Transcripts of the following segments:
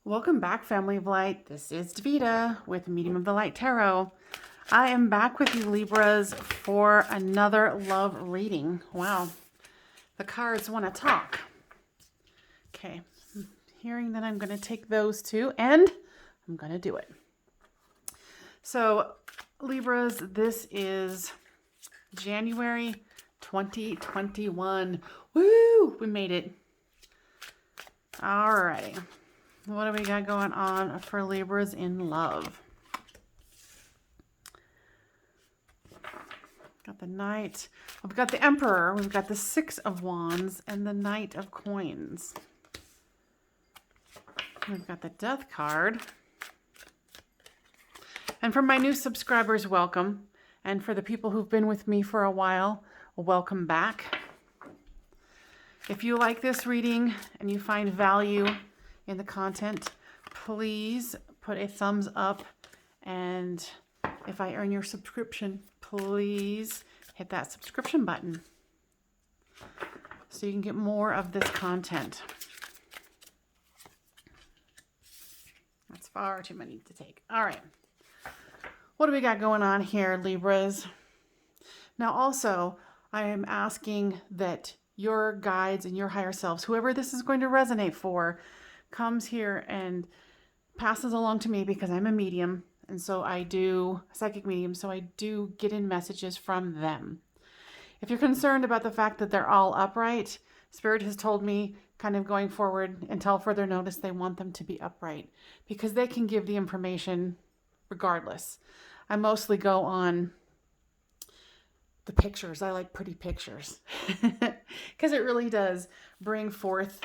Welcome back, Family of Light. This is Davita with Medium of the Light Tarot. I am back with you, Libras, for another love reading. Wow, the cards want to talk. Okay, I'm hearing that I'm going to take those two, and I'm going to do it. So, Libras, this is January 2021. Woo! We made it. Alrighty. What do we got going on for Libras in love? Got the Knight. We've got the Emperor. We've got the Six of Wands and the Knight of Coins. We've got the Death card. And for my new subscribers, welcome. And for the people who've been with me for a while, welcome back. If you like this reading and you find value in the content, please put a thumbs up, and if I earn your subscription, please hit that subscription button so you can get more of this content. That's far too many to take. All right, what do we got going on here, Libras? Now also, I am asking that your guides and your higher selves, whoever this is going to resonate for, comes here and passes along to me, because I'm a medium, and so I do psychic medium, so I do get in messages from them. If you're concerned about the fact that they're all upright, Spirit has told me, kind of going forward until further notice, they want them to be upright because they can give the information regardless. I mostly go on the pictures. I like pretty pictures because it really does bring forth,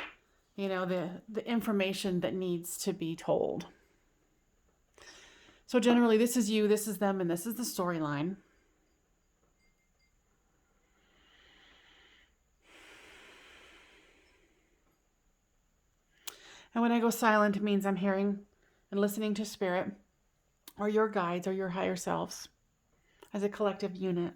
you know, the information that needs to be told. So generally, this is you, this is them, and this is the storyline. And when I go silent, it means I'm hearing and listening to Spirit or your guides or your higher selves as a collective unit.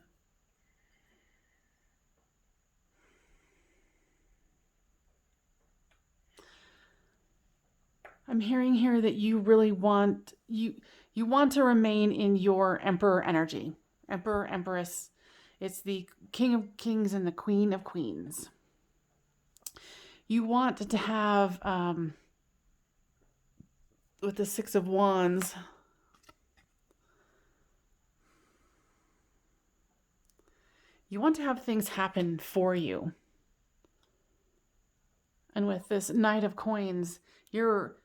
I'm hearing here that you really want, you want to remain in your Emperor energy. Emperor, Empress. It's the King of Kings and the Queen of Queens. You want to have, with the Six of Wands, you want to have things happen for you. And with this Knight of Coins, you're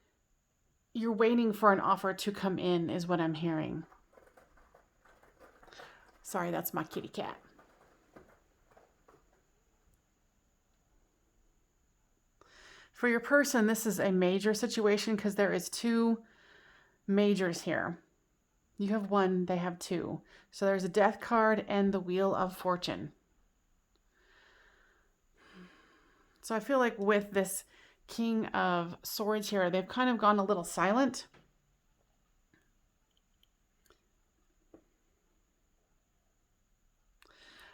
waiting for an offer to come in, is what I'm hearing. Sorry, that's my kitty cat. For your person, this is a major situation because there is two majors here. You have one, they have two. So there's a Death card and the Wheel of Fortune. So I feel like with this King of Swords here, they've kind of gone a little silent.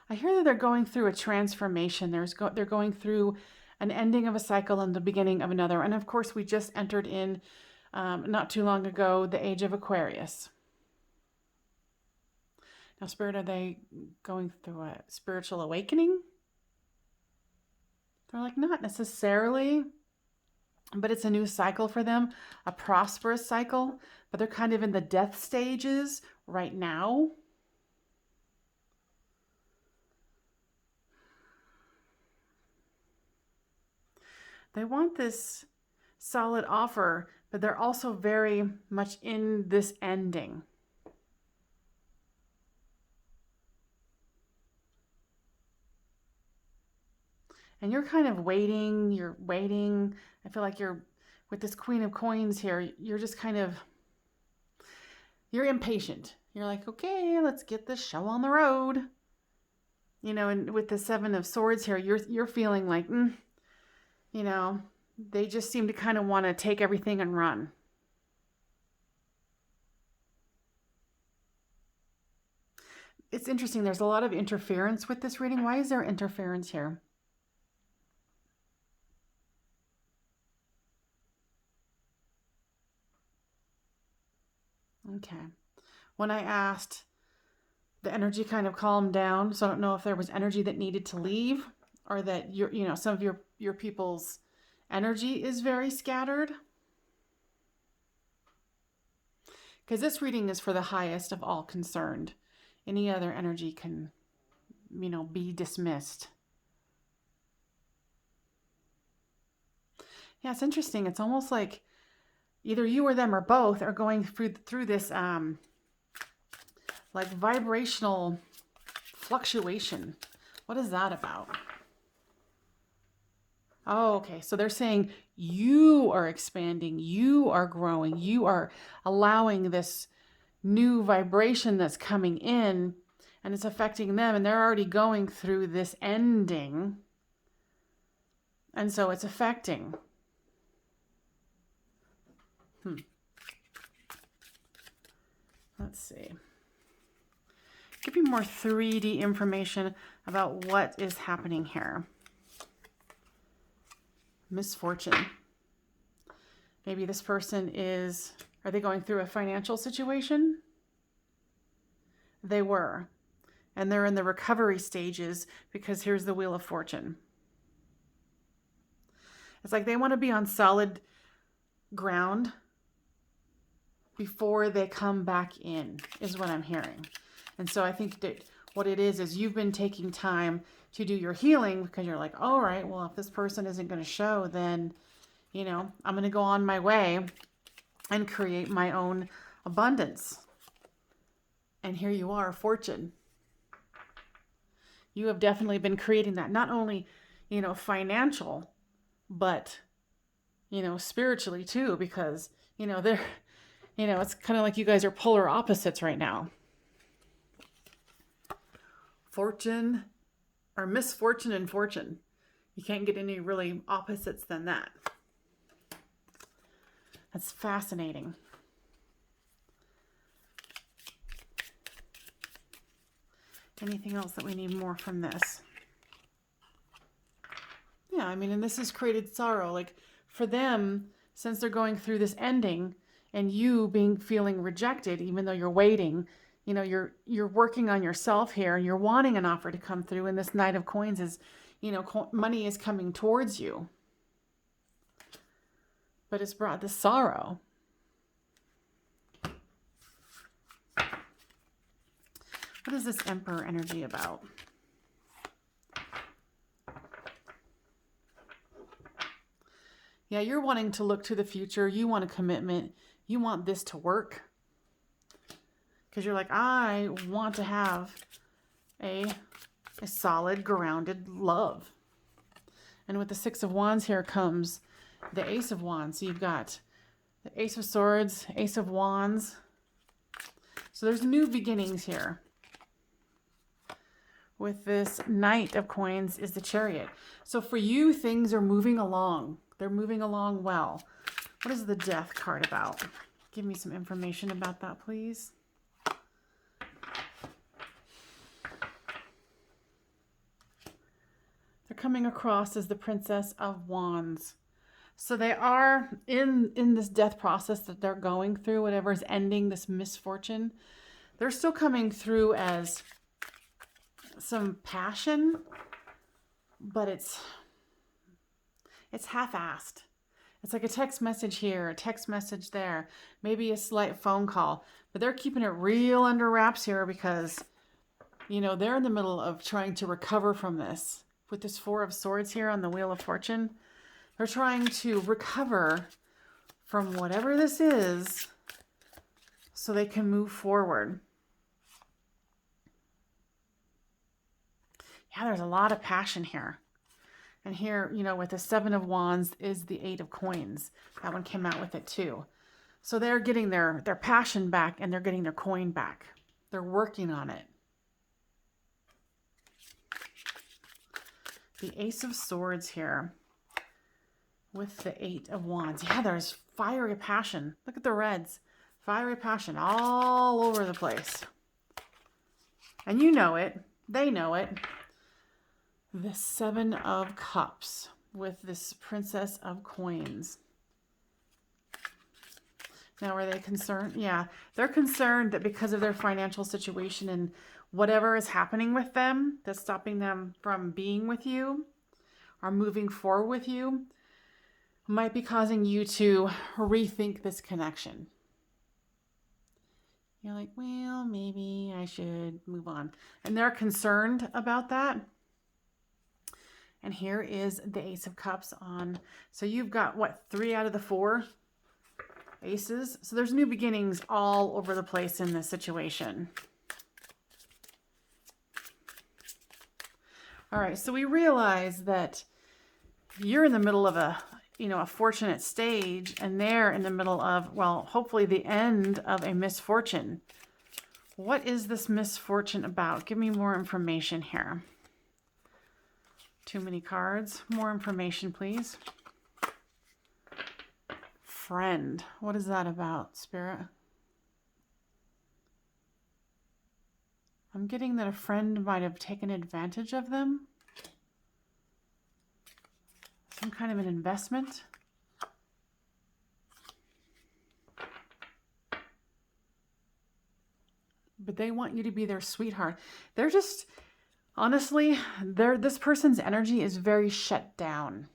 I hear that they're going through a transformation. They're going through an ending of a cycle and the beginning of another. And of course, we just entered in, not too long ago, the age of Aquarius. Now, Spirit, are they going through a spiritual awakening? They're like, not necessarily, but it's a new cycle for them, a prosperous cycle, but they're kind of in the death stages right now. They want this solid offer, but they're also very much in this ending. And you're kind of waiting, you're waiting. I feel like you're, with this Queen of Coins here, you're just kind of, you're impatient. You're like, okay, let's get this show on the road. You know, and with the Seven of Swords here, you're feeling like, you know, they just seem to kind of want to take everything and run. It's interesting. There's a lot of interference with this reading. Why is there interference here? Okay. When I asked, the energy kind of calmed down. So I don't know if there was energy that needed to leave, or that some of your people's energy is very scattered. Because this reading is for the highest of all concerned. Any other energy can, be dismissed. Yeah, it's interesting. It's almost like either you or them or both are going through this like vibrational fluctuation. What is that about? Oh, okay. So they're saying you are expanding, you are growing, you are allowing this new vibration that's coming in, and it's affecting them, and they're already going through this ending. And so it's affecting. Let's see. Give me more 3D information about what is happening here. Misfortune. Maybe this person are they going through a financial situation? They were. And they're in the recovery stages because here's the Wheel of Fortune. It's like they want to be on solid ground before they come back in, is what I'm hearing. And so I think that what it is you've been taking time to do your healing because you're like, all right, well, if this person isn't going to show, then, I'm going to go on my way and create my own abundance. And here you are, fortune. You have definitely been creating that, not only, financial, but, spiritually too, because, they're, it's kind of like you guys are polar opposites right now. Fortune or misfortune and fortune. You can't get any really opposites than that. That's fascinating. Anything else that we need more from this? Yeah, and this has created sorrow. Like for them, since they're going through this ending and you feeling rejected, even though you're waiting, you're working on yourself here and you're wanting an offer to come through. And this Knight of Coins is, money is coming towards you. But it's brought this sorrow. What is this Emperor energy about? Yeah, you're wanting to look to the future. You want a commitment. You want this to work. Because you're like, I want to have a solid, grounded love. And with the Six of Wands here comes the Ace of Wands. So you've got the Ace of Swords, Ace of Wands. So there's new beginnings here. With this Knight of Coins is the Chariot. So for you, things are moving along. They're moving along well. What is the Death card about? Give me some information about that, please. They're coming across as the Princess of Wands. So they are in this death process that they're going through, whatever is ending this misfortune. They're still coming through as some passion, but it's half-assed. It's like a text message here, a text message there, maybe a slight phone call, but they're keeping it real under wraps here because, they're in the middle of trying to recover from this. With this Four of Swords here on the Wheel of Fortune, they're trying to recover from whatever this is so they can move forward. Yeah, there's a lot of passion here. And here, with the Seven of Wands is the Eight of Coins. That one came out with it too. So they're getting their passion back and they're getting their coin back. They're working on it. The Ace of Swords here with the Eight of Wands. Yeah, there's fiery passion. Look at the reds. Fiery passion all over the place. And you know it. They know it. The Seven of Cups with this Princess of Coins. Now, are they concerned? Yeah, they're concerned that because of their financial situation and whatever is happening with them that's stopping them from being with you or moving forward with you might be causing you to rethink this connection. You're like, well, maybe I should move on. And they're concerned about that. And here is the Ace of Cups on. So you've got, what, 3 out of the 4 aces? So there's new beginnings all over the place in this situation. All right, so we realize that you're in the middle of a fortunate stage, and they're in the middle of, well, hopefully the end of a misfortune. What is this misfortune about? Give me more information here. Too many cards. More information, please. Friend. What is that about, Spirit? I'm getting that a friend might have taken advantage of them. Some kind of an investment. But they want you to be their sweetheart. They're just, honestly, this person's energy is very shut down.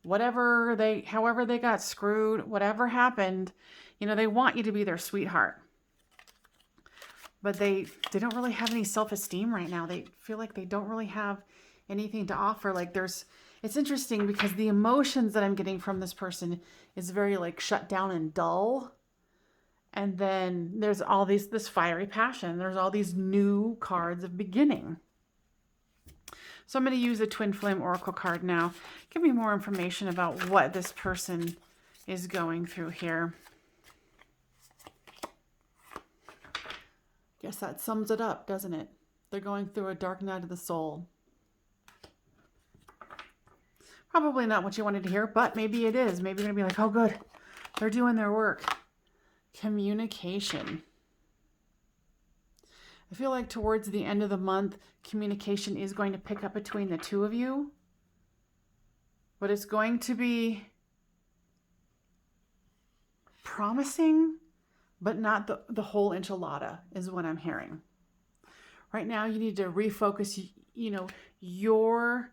However they got screwed, whatever happened, they want you to be their sweetheart. But they don't really have any self-esteem right now. They feel like they don't really have anything to offer. Like it's interesting because the emotions that I'm getting from this person is very like shut down and dull. And then there's all this fiery passion. There's all these new cards of beginning. So I'm going to use a Twin Flame Oracle card now. Give me more information about what this person is going through here. Guess that sums it up, doesn't it? They're going through a dark night of the soul. Probably not what you wanted to hear, but maybe it is. Maybe you're going to be like, oh, good. They're doing their work. Communication. I feel like towards the end of the month, communication is going to pick up between the two of you. But it's going to be promising, but not the whole enchilada is what I'm hearing. Right now, you need to refocus, your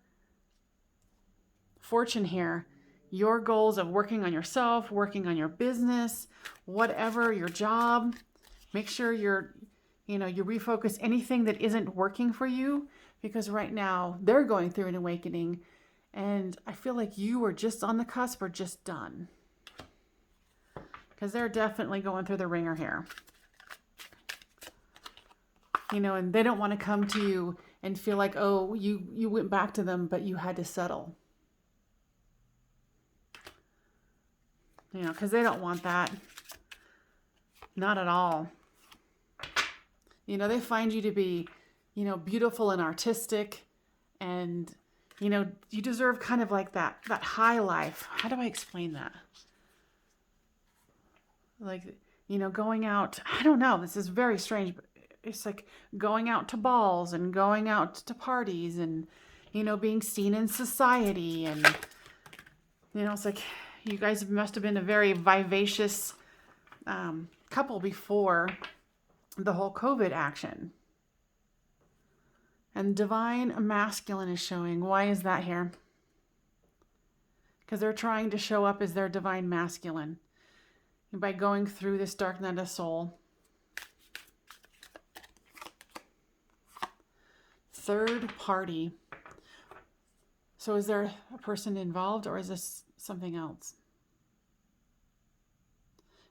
fortune here, your goals of working on yourself, working on your business, whatever, your job. Make sure you refocus anything that isn't working for you, because right now they're going through an awakening, and I feel like you are just on the cusp or just done. Because they're definitely going through the ringer here. And they don't want to come to you and feel like, oh, you went back to them, but you had to settle. Because they don't want that. Not at all. They find you to be, beautiful and artistic, and, you deserve kind of like that high life. How do I explain that? Like, going out, I don't know, this is very strange, but it's like going out to balls and going out to parties and, being seen in society. And, it's like you guys must have been a very vivacious couple before the whole COVID action. And divine masculine is showing. Why is that here? Because they're trying to show up as their divine masculine by going through this dark night of soul. Third party. So is there a person involved, or is this something else?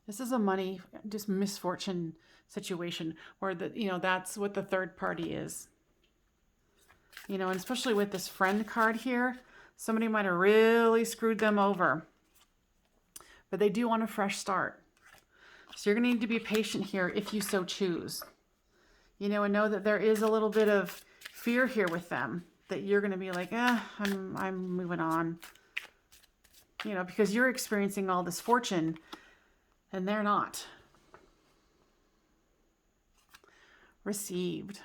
This is a money, just misfortune situation where that's what the third party is. And especially with this friend card here, somebody might have really screwed them over. But they do want a fresh start. So you're going to need to be patient here if you so choose. And know that there is a little bit of fear here with them, that you're going to be like, I'm moving on. Because you're experiencing all this fortune and they're not. Received.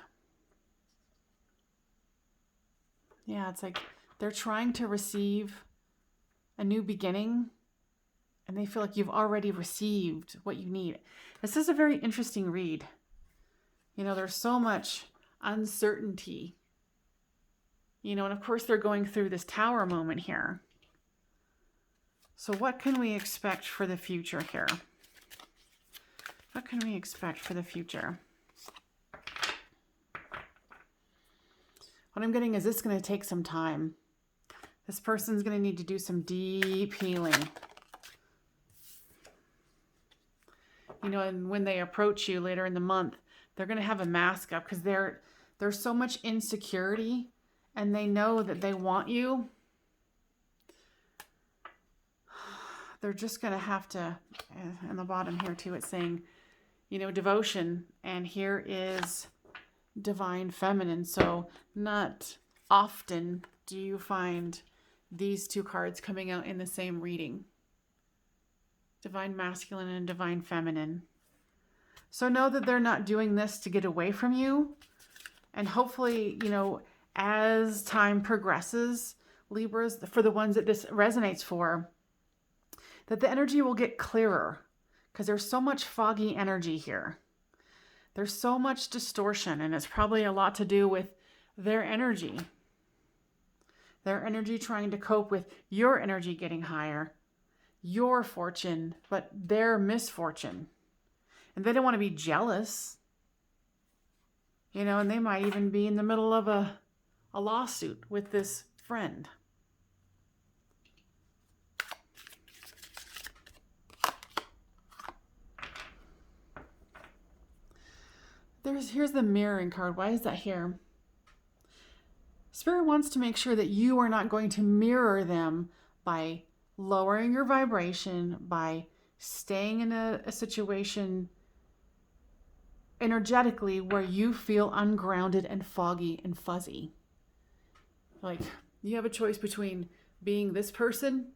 Yeah, it's like they're trying to receive a new beginning, and they feel like you've already received what you need. This is a very interesting read. You know, there's so much uncertainty. You know, and of course they're going through this Tower moment here. So what can we expect for the future here? What can we expect for the future? What I'm getting is this is going to take some time. This person's going to need to do some deep healing. You know, and when they approach you later in the month, they're going to have a mask up because there's so much insecurity, and they know that they want you. They're just going to have to, in the bottom here too, it's saying, you know, devotion. And here is divine feminine. So not often do you find these two cards coming out in the same reading. Divine masculine and divine feminine. So know that they're not doing this to get away from you. And hopefully, you know, as time progresses, Libras, for the ones that this resonates for, that the energy will get clearer, because there's so much foggy energy here. There's so much distortion, and it's probably a lot to do with their energy. Their energy trying to cope with your energy getting higher, your fortune, but their misfortune. And they don't want to be jealous. You know, and they might even be in the middle of a lawsuit with this friend. Here's the mirroring card. Why is that here? Spirit wants to make sure that you are not going to mirror them by lowering your vibration, by staying in a situation energetically where you feel ungrounded and foggy and fuzzy. Like, you have a choice between being this person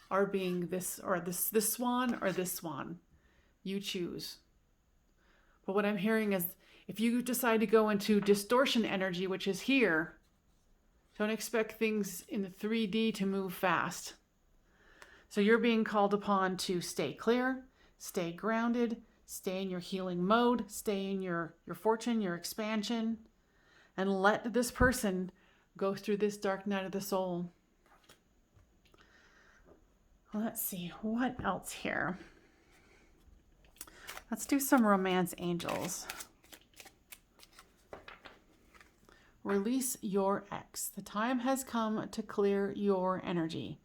or being this, or this swan or this swan. You choose. But what I'm hearing is, if you decide to go into distortion energy, which is here, don't expect things in the 3D to move fast. So you're being called upon to stay clear, stay grounded, stay in your healing mode, stay in your fortune, your expansion, and let this person go through this dark night of the soul. Let's see, what else here? Let's do some romance angels. Release your ex. The time has come to clear your energy.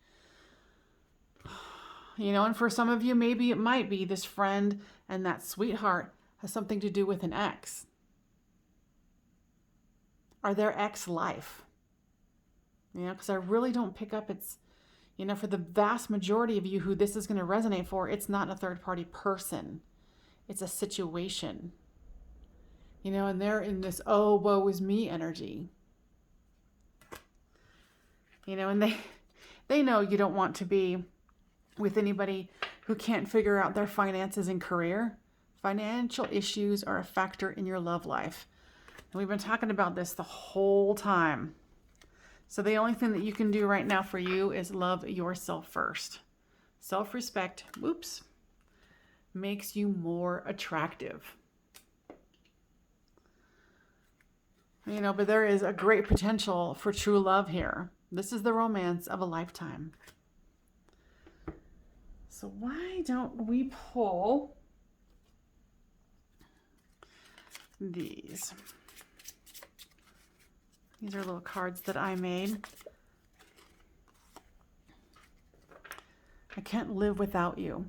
You know, and for some of you, maybe it might be this friend and that sweetheart has something to do with an ex. Or their ex life. You know, because I really don't pick up it's, you know, for the vast majority of you who this is going to resonate for, it's not a third party person. It's a situation. You know, and they're in this, oh, woe is me energy. You know, and they know you don't want to be with anybody who can't figure out their finances and career. Financial issues are a factor in your love life. And we've been talking about this the whole time. So the only thing that you can do right now for you is love yourself first. Self-respect, makes you more attractive. You know, but there is a great potential for true love here. This is the romance of a lifetime. So why don't we pull these? These are little cards that I made. I can't live without you.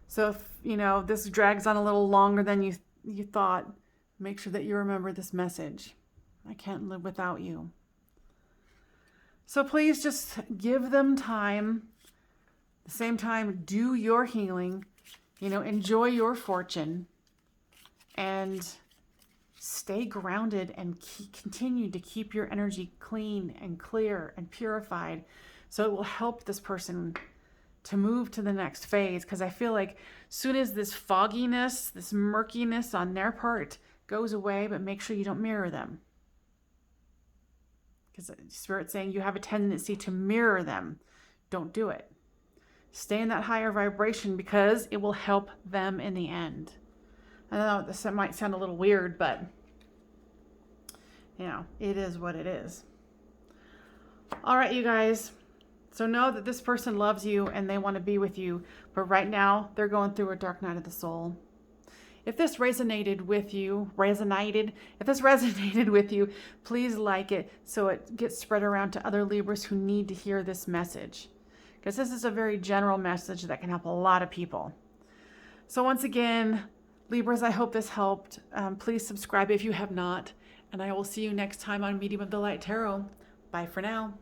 So if, you know, this drags on a little longer than you thought, make sure that you remember this message. I can't live without you. So please just give them time. At the same time, do your healing. You know, enjoy your fortune. And stay grounded and continue to keep your energy clean and clear and purified. So it will help this person to move to the next phase. Because I feel like soon as this fogginess, this murkiness on their part goes away, but make sure you don't mirror them. Because Spirit's saying you have a tendency to mirror them. Don't do it. Stay in that higher vibration because it will help them in the end. I know this might sound a little weird, but you know, it is what it is. All right, you guys. So know that this person loves you and they want to be with you, but right now they're going through a dark night of the soul. If this resonated with you, please like it so it gets spread around to other Libras who need to hear this message. Because this is a very general message that can help a lot of people. So once again, Libras, I hope this helped. Please subscribe if you have not. And I will see you next time on Medium of the Light Tarot. Bye for now.